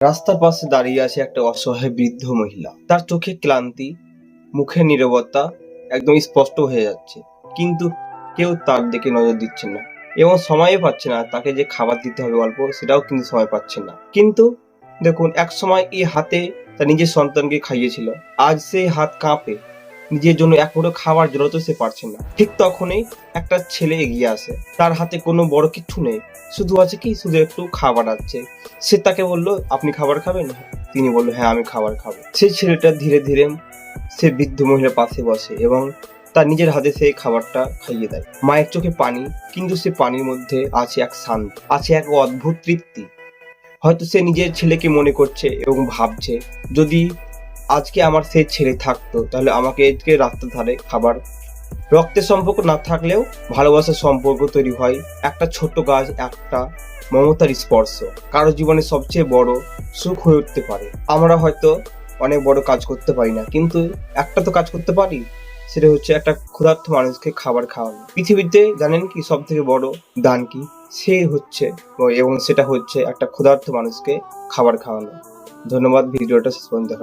রাস্তার পাশে দাঁড়িয়ে আছে একটা অসহায় বৃদ্ধ মহিলা। তার চোখে ক্লান্তি, মুখে নীরবতা একদম স্পষ্ট হয়ে যাচ্ছে, কিন্তু কেউ তার দিকে নজর দিচ্ছে না এবং সময়ও পাচ্ছে না। তাকে যে খাবার দিতে হবে অল্প, সেটাও কিন্তু সময় পাচ্ছে না। কিন্তু দেখুন, এক সময় এই হাতে তার নিজের সন্তানকে খাইয়েছিল, আজ সেই হাত কাঁপে। নিজের জন্য এক মুঠো খাবার জন্য তো সে পারছে না। ঠিক তখনই একটা ছেলে এগিয়ে আসে। তার হাতে কোনো বড় কিচ্ছু নেই, শুধু আছে কি, শুধু একটু খাবার আছে। সে তাকে বলল, আপনি খাবার খাবেন? তিনি বলল, হ্যাঁ আমি খাবার খাবো। সেই ছেলেটা ধীরে ধীরে সে বৃদ্ধ মহিলার পাশে বসে এবং তার নিজের হাতে সেই খাবারটা খাইয়ে দেয়। মায়ের চোখে পানি, কিন্তু সে পানির মধ্যে আছে এক শান্তি, আছে এক অদ্ভুত তৃপ্তি। হয়তো সে নিজের ছেলেকে মনে করছে এবং ভাবছে, যদি আজকে আমার সেই ছেলে থাকতো তাহলে আমাকে আজকে রাস্তার ধারে খাবার। রক্তের সম্পর্ক না থাকলেও ভালোবাসার সম্পর্ক তৈরি হয় একটা ছোট্ট গাছ, একটা মমতার স্পর্শ কারো জীবনে সবচেয়ে বড় সুখ হয়ে উঠতে পারে। আমরা হয়তো অনেক বড় কাজ করতে পারি না, কিন্তু একটা তো কাজ করতে পারি, সেটা হচ্ছে একটা ক্ষুধার্ত মানুষকে খাবার খাওয়ানো। পৃথিবীতে জানেন কি সব থেকে বড় দান কি? সে হচ্ছে, এবং সেটা হচ্ছে একটা ক্ষুধার্ত মানুষকে খাবার খাওয়ানো। ধন্যবাদ ভিডিওটা শেষ পর্যন্ত দেখার।